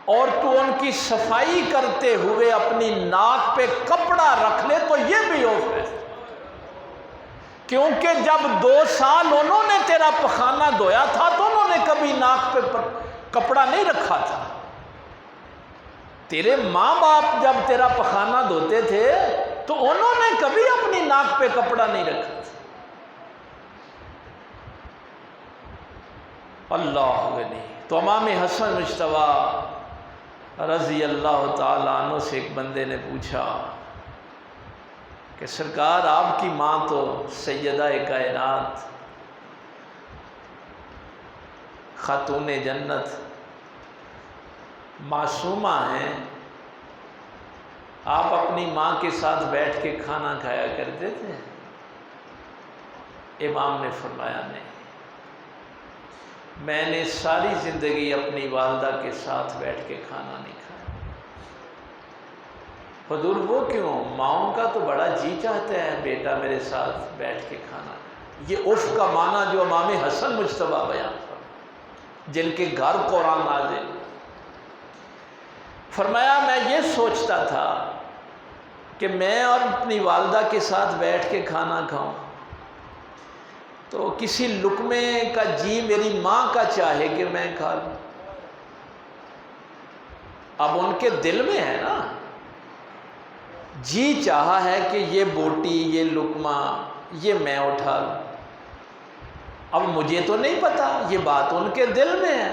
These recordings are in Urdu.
اور تو ان کی صفائی کرتے ہوئے اپنی ناک پہ کپڑا رکھ لے تو یہ بھی اوف ہے، کیونکہ جب 2 سال انہوں نے تیرا پخانہ دھویا تھا تو انہوں نے کبھی ناک پہ کپڑا نہیں رکھا تھا۔ تیرے ماں باپ جب تیرا پخانہ دھوتے تھے تو انہوں نے کبھی اپنی ناک پہ کپڑا نہیں رکھا تھا۔ اللہ غنی۔ تو امام حسن مجتبیٰ رضی اللہ تعالیٰ عنہ سے ایک بندے نے پوچھا کہ سرکار آپ کی ماں تو سیدہ کائنات خاتون جنت معصومہ ہیں، آپ اپنی ماں کے ساتھ بیٹھ کے کھانا کھایا کرتے تھے؟ امام نے فرمایا نہیں، میں نے ساری زندگی اپنی والدہ کے ساتھ بیٹھ کے کھانا نہیں کھایا۔ حضور وہ کیوں؟ ماؤں کا تو بڑا جی چاہتا ہے بیٹا میرے ساتھ بیٹھ کے کھانا کھائے۔ یہ عرف کا معنی جو امام حسن مجتبیٰ بیان فرمایا، جن کے گھر قرآن نازل، فرمایا میں یہ سوچتا تھا کہ میں اور اپنی والدہ کے ساتھ بیٹھ کے کھانا کھاؤں تو کسی لقمے کا جی میری ماں کا چاہے کہ میں کھا لوں۔ اب ان کے دل میں ہے نا، جی چاہا ہے کہ یہ بوٹی، یہ لقمہ، یہ میں اٹھا لوں۔ اب مجھے تو نہیں پتا، یہ بات ان کے دل میں ہے۔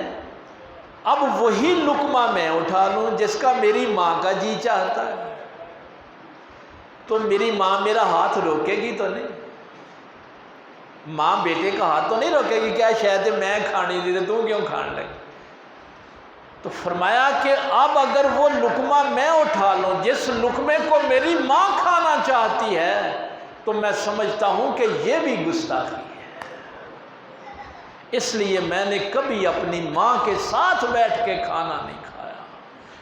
اب وہی لقمہ میں اٹھا لوں جس کا میری ماں کا جی چاہتا ہے، تو میری ماں میرا ہاتھ روکے گی تو نہیں؟ ماں بیٹے کا ہاتھ تو نہیں روکے گی کیا شاید میں کھانی تھی تو کیوں کھان لگی؟ تو فرمایا کہ اب اگر وہ لقمہ میں اٹھا لوں جس لقمے کو میری ماں کھانا چاہتی ہے تو میں سمجھتا ہوں کہ یہ بھی گستاخی ہے۔ اس لیے میں نے کبھی اپنی ماں کے ساتھ بیٹھ کے کھانا نہیں کھایا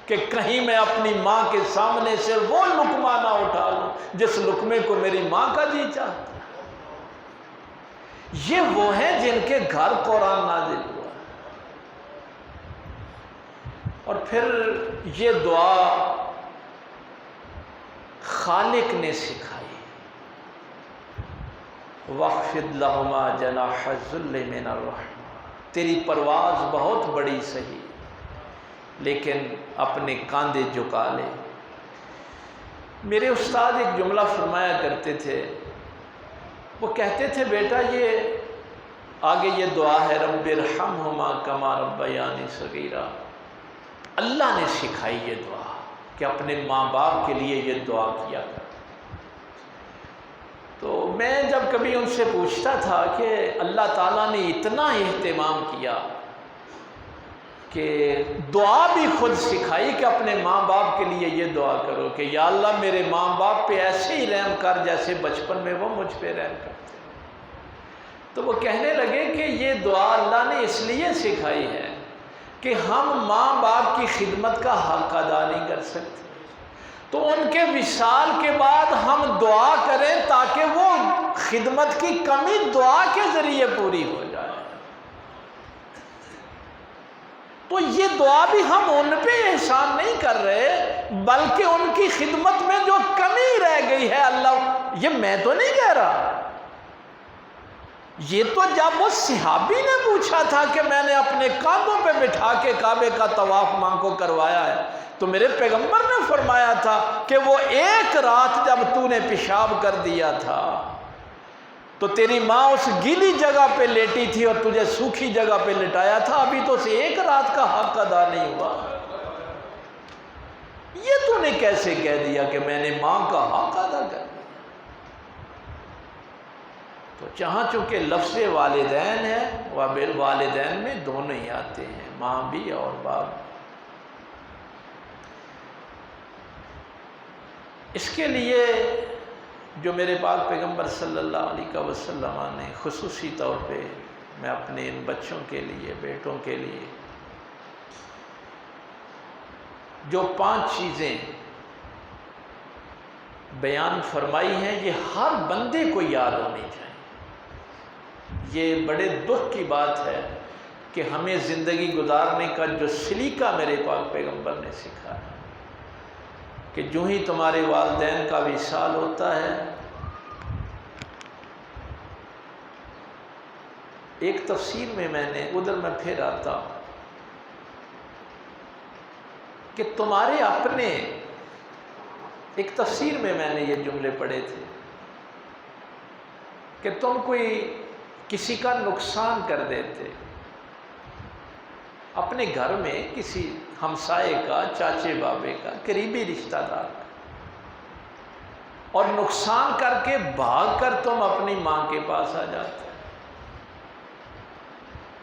کہ کہیں میں اپنی ماں کے سامنے سے وہ لقمہ نہ اٹھا لوں جس لقمے کو میری ماں کا جی چاہتا ہے۔ یہ وہ ہیں جن کے گھر قرآن نازل ہوا، اور پھر یہ دعا خالق نے سکھائی، وَاخْفِضْ لَهُمَا جَنَاحَ الذُّلِّ مِنَ الرَّحْمَةِ، تیری پرواز بہت بڑی سہی لیکن اپنے کاندھے جھکا لے۔ میرے استاد ایک جملہ فرمایا کرتے تھے، وہ کہتے تھے بیٹا یہ آگے یہ دعا ہے رب ارحمہما کما ربیانی صغیرا، اللہ نے سکھائی یہ دعا کہ اپنے ماں باپ کے لیے یہ دعا کیا کر۔ تو میں جب کبھی ان سے پوچھتا تھا کہ اللہ تعالیٰ نے اتنا اہتمام کیا کہ دعا بھی خود سکھائی کہ اپنے ماں باپ کے لیے یہ دعا کرو کہ یا اللہ میرے ماں باپ پہ ایسے ہی رحم کر جیسے بچپن میں وہ مجھ پہ رحم کرتے۔ تو وہ کہنے لگے کہ یہ دعا اللہ نے اس لیے سکھائی ہے کہ ہم ماں باپ کی خدمت کا حق ادا نہیں کر سکتے، تو ان کے وصال کے بعد ہم دعا کریں تاکہ وہ خدمت کی کمی دعا کے ذریعے پوری ہو جائے۔ تو یہ دعا بھی ہم ان پہ احسان نہیں کر رہے بلکہ ان کی خدمت میں جو کمی رہ گئی ہے اللہ، یہ میں تو نہیں کہہ رہا، یہ تو جب وہ صحابی نے پوچھا تھا کہ میں نے اپنے کاندھوں پہ بٹھا کے کعبے کا طواف ماں کو کروایا ہے تو میرے پیغمبر نے فرمایا تھا کہ وہ ایک رات جب تو نے پیشاب کر دیا تھا تو تیری ماں اس گیلی جگہ پہ لیٹی تھی اور تجھے سوکھی جگہ پہ لٹایا تھا، ابھی تو اسے ایک رات کا حق ادا نہیں ہوا، یہ تو نے کیسے کہہ دیا کہ میں نے ماں کا حق ادا کر دیا؟ تو جہاں چونکہ لفظ والدین ہے والدین میں دونوں ہی آتے ہیں، ماں بھی اور باپ۔ اس کے لیے جو میرے پاک پیغمبر صلی اللہ علیہ وسلم نے خصوصی طور پہ میں اپنے ان بچوں کے لیے، بیٹوں کے لیے جو 5 چیزیں بیان فرمائی ہیں یہ ہر بندے کو یاد ہونی چاہیے۔ یہ بڑے دکھ کی بات ہے کہ ہمیں زندگی گزارنے کا جو سلیقہ میرے پاک پیغمبر نے سکھایا کہ جو ہی تمہارے والدین کا وصال ہوتا ہے، ایک تفسیر میں نے ادھر میں پھر آتا ہوں کہ تمہارے اپنے، ایک تفسیر میں نے یہ جملے پڑھے تھے کہ تم کوئی کسی کا نقصان کر دیتے اپنے گھر میں، کسی ہمسائے کا، چاچے بابے کا، قریبی رشتہ دار کا، اور نقصان کر کے بھاگ کر تم اپنی ماں کے پاس آ جاتے،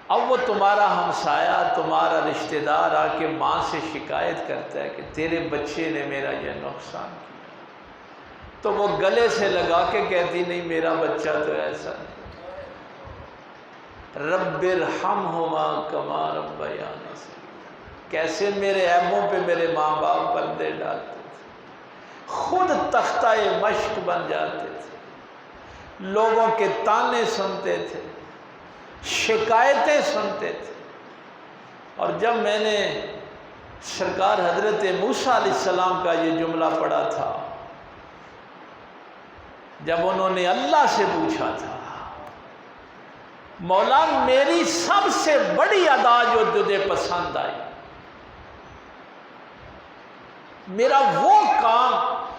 اب وہ تمہارا ہمسایہ، تمہارا رشتہ دار آ کے ماں سے شکایت کرتا ہے کہ تیرے بچے نے میرا یہ نقصان کیا، تو وہ گلے سے لگا کے کہتی نہیں، میرا بچہ تو ایسا نہیں، رب ارحمہما کما ربیانی صغیرا، کیسے میرے عیبوں پہ میرے ماں باپ پردے ڈالتے تھے، خود تختہ مشق بن جاتے تھے، لوگوں کے تانے سنتے تھے، شکایتیں سنتے تھے۔ اور جب میں نے سرکار حضرت موسیٰ علیہ السلام کا یہ جملہ پڑھا تھا، جب انہوں نے اللہ سے پوچھا تھا، مولا میری سب سے بڑی ادا جو تجھے پسند آئی، میرا وہ کام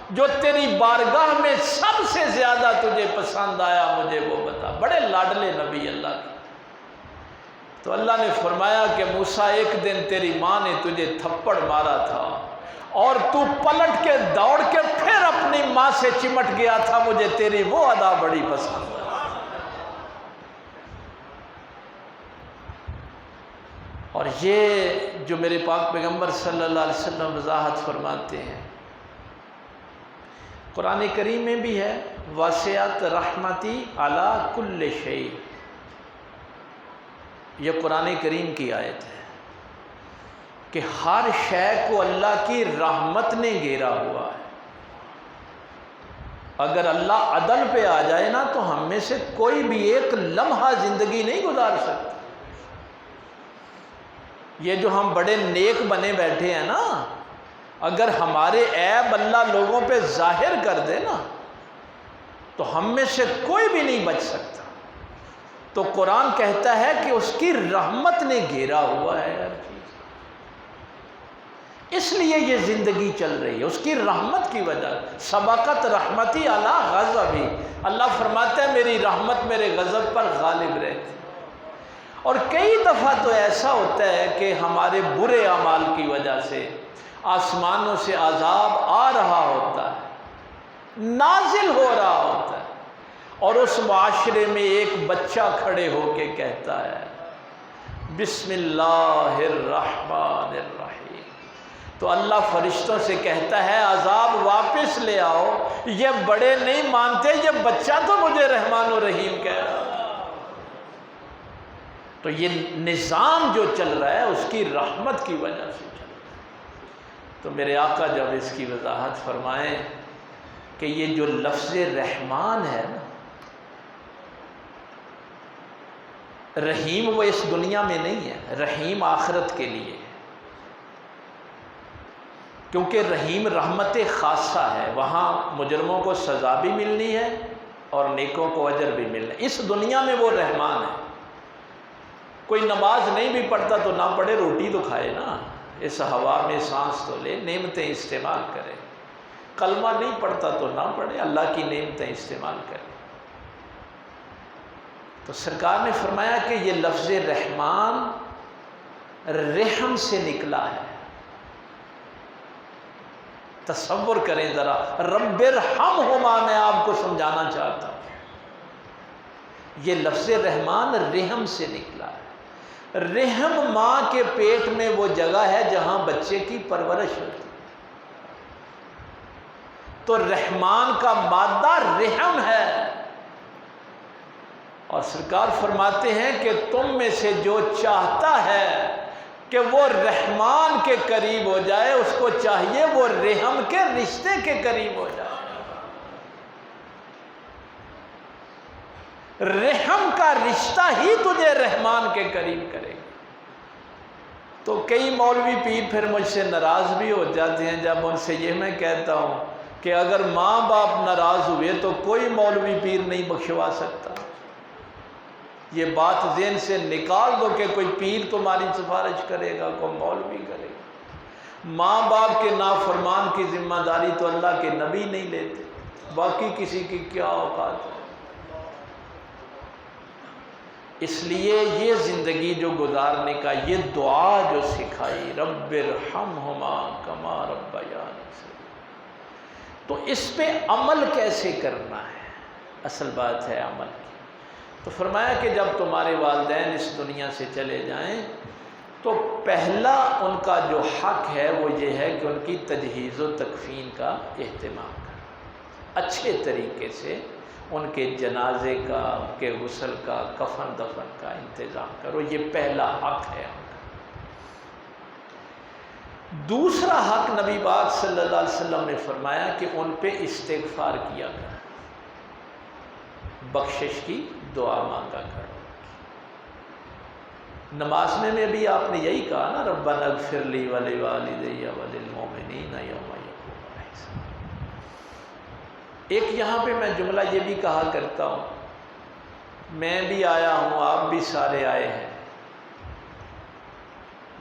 جو تیری بارگاہ میں سب سے زیادہ تجھے پسند آیا، مجھے وہ بتا۔ بڑے لاڈلے نبی اللہ کے۔ تو اللہ نے فرمایا کہ موسیٰ، ایک دن تیری ماں نے تجھے تھپڑ مارا تھا اور تو پلٹ کے دوڑ کے پھر اپنی ماں سے چمٹ گیا تھا، مجھے تیری وہ ادا بڑی پسند ہے۔ اور یہ جو میرے پاک پیغمبر صلی اللہ علیہ وسلم وضاحت فرماتے ہیں، قرآن کریم میں بھی ہے، وسعت رحمتی علی کل شیء، یہ قرآن کریم کی آیت ہے کہ ہر شے کو اللہ کی رحمت نے گھیرا ہوا ہے۔ اگر اللہ عدل پہ آ جائے نا تو ہم میں سے کوئی بھی ایک لمحہ زندگی نہیں گزار سکتا۔ یہ جو ہم بڑے نیک بنے بیٹھے ہیں نا، اگر ہمارے عیب اللہ لوگوں پہ ظاہر کر دے نا تو ہم میں سے کوئی بھی نہیں بچ سکتا۔ تو قرآن کہتا ہے کہ اس کی رحمت نے گھیرا ہوا ہے ہر چیز، اس لیے یہ زندگی چل رہی ہے اس کی رحمت کی وجہ۔ سبقت رحمتی علی غضبی، اللہ فرماتا ہے میری رحمت میرے غضب پر غالب رہتی۔ اور کئی دفعہ تو ایسا ہوتا ہے کہ ہمارے برے اعمال کی وجہ سے آسمانوں سے عذاب آ رہا ہوتا ہے، نازل ہو رہا ہوتا ہے، اور اس معاشرے میں ایک بچہ کھڑے ہو کے کہتا ہے بسم اللہ الرحمن الرحیم، تو اللہ فرشتوں سے کہتا ہے عذاب واپس لے آؤ، یہ بڑے نہیں مانتے، یہ بچہ تو مجھے رحمان و رحیم کہہ رہا ہے۔ تو یہ نظام جو چل رہا ہے اس کی رحمت کی وجہ سے چل رہا ہے۔ تو میرے آقا جب اس کی وضاحت فرمائیں کہ یہ جو لفظ رحمان ہے نا، رحیم وہ اس دنیا میں نہیں ہے، رحیم آخرت کے لیے ہے، کیونکہ رحیم رحمت خاصہ ہے، وہاں مجرموں کو سزا بھی ملنی ہے اور نیکوں کو اجر بھی ملنا ہے۔ اس دنیا میں وہ رحمان ہے۔ کوئی نماز نہیں بھی پڑھتا تو نہ پڑھے، روٹی تو کھائے نا، اس ہوا میں سانس تو لے، نعمتیں استعمال کرے۔ کلمہ نہیں پڑھتا تو نہ پڑھے، اللہ کی نعمتیں استعمال کرے۔ تو سرکار نے فرمایا کہ یہ لفظ رحمان رحم سے نکلا ہے۔ تصور کریں ذرا، رب ارحمہما میں آپ کو سمجھانا چاہتا ہوں، یہ لفظ رحمان رحم سے نکلا ہے۔ رحم ماں کے پیٹ میں وہ جگہ ہے جہاں بچے کی پرورش ہوتی ہے، تو رحمان کا مادہ رحم ہے۔ اور سرکار فرماتے ہیں کہ تم میں سے جو چاہتا ہے کہ وہ رحمان کے قریب ہو جائے، اس کو چاہیے وہ رحم کے رشتے کے قریب ہو جائے۔ رحم کا رشتہ ہی تجھے رحمان کے قریب کرے گا۔ تو کئی مولوی پیر پھر مجھ سے ناراض بھی ہو جاتے ہیں جب ان سے یہ میں کہتا ہوں کہ اگر ماں باپ ناراض ہوئے تو کوئی مولوی پیر نہیں بخشوا سکتا۔ یہ بات ذہن سے نکال دو کہ کوئی پیر تمہاری سفارش کرے گا، کوئی مولوی کرے گا۔ ماں باپ کے نافرمان کی ذمہ داری تو اللہ کے نبی نہیں لیتے، باقی کسی کی کیا اوقات ہے۔ اس لیے یہ زندگی جو گزارنے کا یہ دعا جو سکھائی، رب ارحمہما کما ربیانی صغیرا، تو اس پہ عمل کیسے کرنا ہے، اصل بات ہے عمل کی۔ تو فرمایا کہ جب تمہارے والدین اس دنیا سے چلے جائیں تو پہلا ان کا جو حق ہے وہ یہ ہے کہ ان کی تجہیز و تکفین کا اہتمام کرو، اچھے طریقے سے ان کے جنازے کا، ان کے غسل کا، کفن دفن کا انتظام کرو، یہ پہلا حق ہے ان کا۔ دوسرا حق نبی پاک صلی اللہ علیہ وسلم نے فرمایا کہ ان پہ استغفار کیا کرو، بخشش کی دعا مانگا کرو۔ نماز میں بھی آپ نے یہی کہا نا، ربنا اغفر لی ولوالدی وللمؤمنین یوم یقوم الحساب۔ ایک یہاں پہ میں جملہ یہ بھی کہا کرتا ہوں، میں بھی آیا ہوں، آپ بھی سارے آئے ہیں،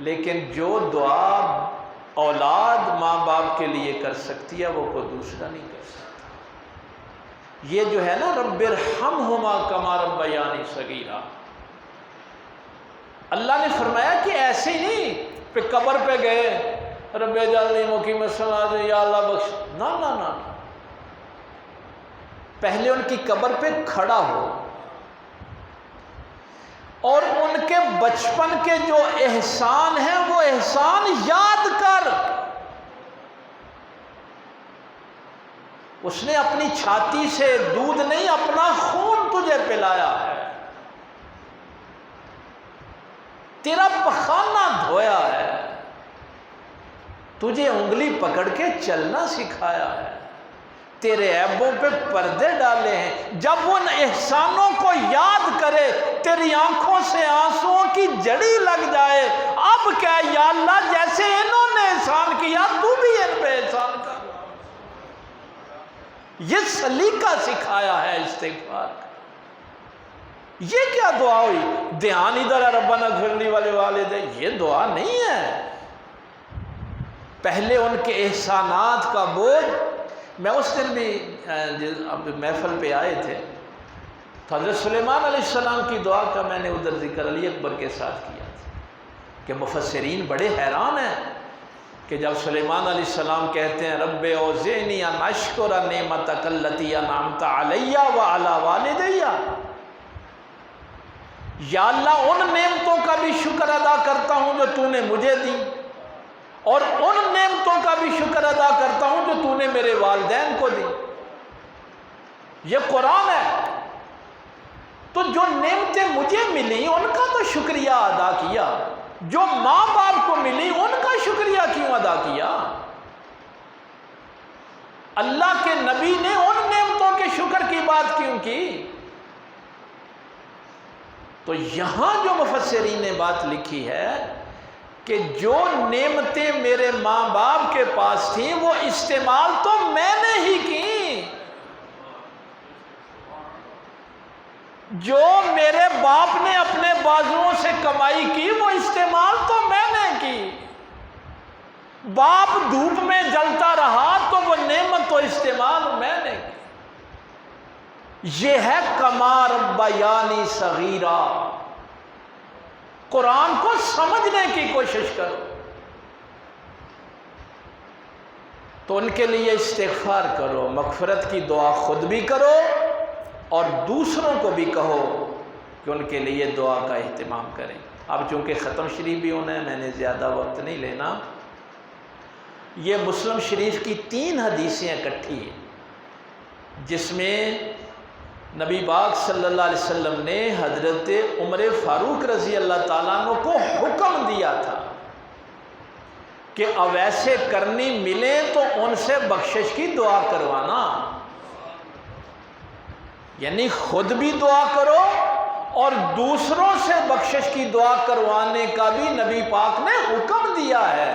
لیکن جو دعا اولاد ماں باپ کے لیے کر سکتی ہے وہ کوئی دوسرا نہیں کر سکتا۔ یہ جو ہے نا رب ارحمہما کما ربیانی صغیرا، اللہ نے فرمایا کہ ایسے ہی نہیں کہ قبر پہ گئے رب اجعلنی مقیم الصلاۃ، یا اللہ بخش، نہ نہ نہ، پہلے ان کی قبر پہ کھڑا ہو اور ان کے بچپن کے جو احسان ہیں وہ احسان یاد کر۔ اس نے اپنی چھاتی سے دودھ نہیں، اپنا خون تجھے پلایا ہے، تیرا پخانہ دھویا ہے، تجھے انگلی پکڑ کے چلنا سکھایا ہے، تیرے عیبوں پہ پردے ڈالے ہیں۔ جب ان احسانوں کو یاد کرے، تیری آنکھوں سے آنسوؤں کی جڑی لگ جائے، اب کیا یا اللہ جیسے انہوں نے احسان کیا تو بھی ان پہ احسان کر۔ یہ سلیقہ سکھایا ہے استغفار کا۔ یہ کیا دعا ہوئی؟ دھیان ادھر ہے، ربنا اغفر لی ولوالدی، یہ دعا نہیں ہے۔ پہلے ان کے احسانات کا بوجھ، میں اس دن بھی اب محفل پہ آئے تھے تو حضرت سلیمان علیہ السلام کی دعا کا میں نے ادھر ذکر علی اکبر کے ساتھ کیا تھا کہ مفسرین بڑے حیران ہیں کہ جب سلیمان علیہ السلام کہتے ہیں رب اوزعنی ان اشکر نعمتک التی انعمت علی وعلی والدی، یا اللہ ان نعمتوں کا بھی شکر ادا کرتا ہوں جو تو نے مجھے دی، اور ان نعمتوں کا بھی شکر ادا کرتا ہوں جو تو نے میرے والدین کو دی۔ یہ قرآن ہے۔ تو جو نعمتیں مجھے ملی ان کا تو شکریہ ادا کیا، جو ماں باپ کو ملی ان کا شکریہ کیوں ادا کیا؟ اللہ کے نبی نے ان نعمتوں کے شکر کی بات کیوں کی؟ تو یہاں جو مفسرین نے بات لکھی ہے کہ جو نعمتیں میرے ماں باپ کے پاس تھیں وہ استعمال تو میں نے ہی کی، جو میرے باپ نے اپنے بازوؤں سے کمائی کی وہ استعمال تو میں نے کی۔ باپ دھوپ میں جلتا رہا تو وہ نعمت تو استعمال میں نے کی۔ یہ ہے کما ربیانی صغیرا۔ قرآن کو سمجھنے کی کوشش کرو۔ تو ان کے لیے استغفار کرو، مغفرت کی دعا خود بھی کرو اور دوسروں کو بھی کہو کہ ان کے لیے دعا کا اہتمام کریں۔ اب چونکہ ختم شریف بھی ہونا ہے میں نے زیادہ وقت نہیں لینا۔ یہ مسلم شریف کی 3 حدیثیں اکٹھی ہیں جس میں نبی پاک صلی اللہ علیہ وسلم نے حضرت عمر فاروق رضی اللہ تعالیٰ عنہ کو حکم دیا تھا کہ اویسے کرنی ملے تو ان سے بخشش کی دعا کروانا، یعنی خود بھی دعا کرو اور دوسروں سے بخشش کی دعا کروانے کا بھی نبی پاک نے حکم دیا ہے۔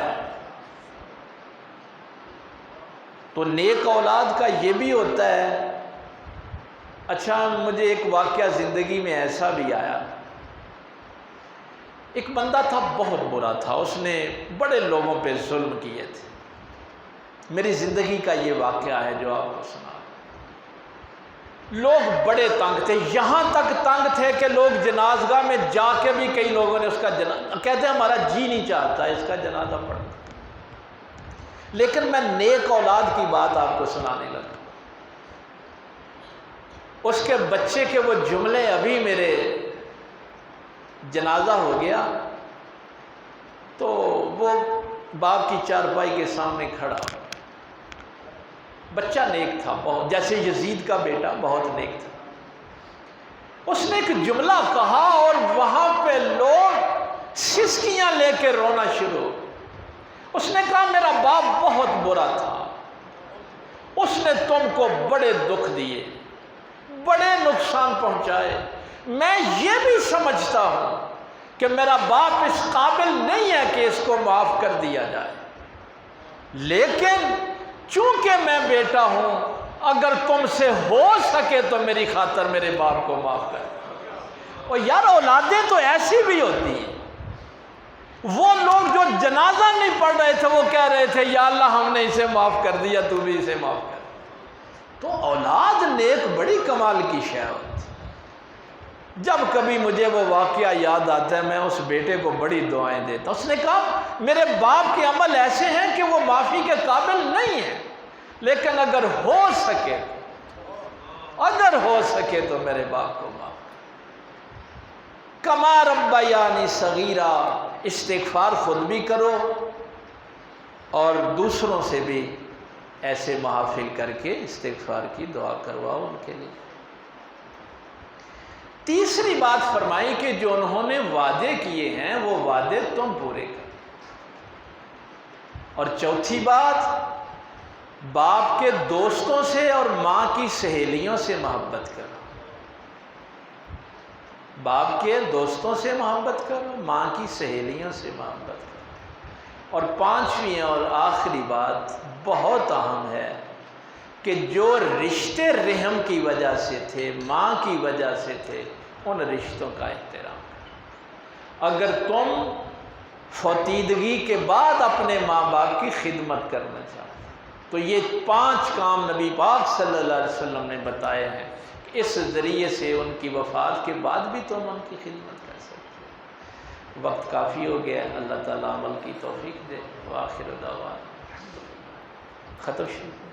تو نیک اولاد کا یہ بھی ہوتا ہے۔ اچھا، مجھے ایک واقعہ زندگی میں ایسا بھی آیا۔ ایک بندہ تھا، بہت برا تھا، اس نے بڑے لوگوں پہ ظلم کیے تھے۔ میری زندگی کا یہ واقعہ ہے جو آپ کو سنا۔ لوگ بڑے تنگ تھے، یہاں تک تنگ تھے کہ لوگ جنازگاہ میں جا کے بھی کئی لوگوں نے اس کا کہتے ہیں ہمارا جی نہیں چاہتا اس کا جنازہ پڑھنا۔ لیکن میں نیک اولاد کی بات آپ کو سنانے لگا۔ اس کے بچے کے وہ جملے ابھی میرے جنازہ ہو گیا تو وہ باپ کی چارپائی کے سامنے کھڑا، بچہ نیک تھا بہت، جیسے یزید کا بیٹا بہت نیک تھا۔ اس نے ایک جملہ کہا اور وہاں پہ لوگ سسکیاں لے کے رونا شروع۔ اس نے کہا میرا باپ بہت برا تھا، اس نے تم کو بڑے دکھ دیے، بڑے نقصان پہنچائے۔ میں یہ بھی سمجھتا ہوں کہ میرا باپ اس قابل نہیں ہے کہ اس کو معاف کر دیا جائے، لیکن چونکہ میں بیٹا ہوں، اگر تم سے ہو سکے تو میری خاطر میرے باپ کو معاف کر۔ اور یار اولادیں تو ایسی بھی ہوتی ہیں۔ وہ لوگ جو جنازہ نہیں پڑھ رہے تھے وہ کہہ رہے تھے یا اللہ ہم نے اسے معاف کر دیا، تو بھی اسے معاف کر۔ تو اولاد نیک بڑی کمال کی شے ہوتی۔ جب کبھی مجھے وہ واقعہ یاد آتا ہے میں اس بیٹے کو بڑی دعائیں دیتا۔ اس نے کہا میرے باپ کے عمل ایسے ہیں کہ وہ معافی کے قابل نہیں ہیں، لیکن اگر ہو سکے تو میرے باپ کو معاف کر۔ کما ربیانی صغیرا، استغفار خود بھی کرو اور دوسروں سے بھی ایسے محافل کر کے استغفار کی دعا کرواؤ ان کے لیے۔ تیسری بات فرمائی کہ جو انہوں نے وعدے کیے ہیں وہ وعدے تم پورے کرو۔ اور چوتھی بات، باپ کے دوستوں سے اور ماں کی سہیلیوں سے محبت کرو۔ باپ کے دوستوں سے محبت کرو، ماں کی سہیلیوں سے محبت کرو۔ اور پانچویں اور آخری بات بہت اہم ہے کہ جو رشتے رحم کی وجہ سے تھے، ماں کی وجہ سے تھے، ان رشتوں کا احترام کرو۔ اگر تم فوتیدگی کے بعد اپنے ماں باپ کی خدمت کرنا چاہتے تو یہ 5 کام نبی پاک صلی اللہ علیہ وسلم نے بتائے ہیں کہ اس ذریعے سے ان کی وفات کے بعد بھی تم ان کی خدمت کر سکتے ہو۔ وقت کافی ہو گیا، اللہ تعالیٰ عمل کی توفیق دے۔ وآخر دعوانا ختم شروع۔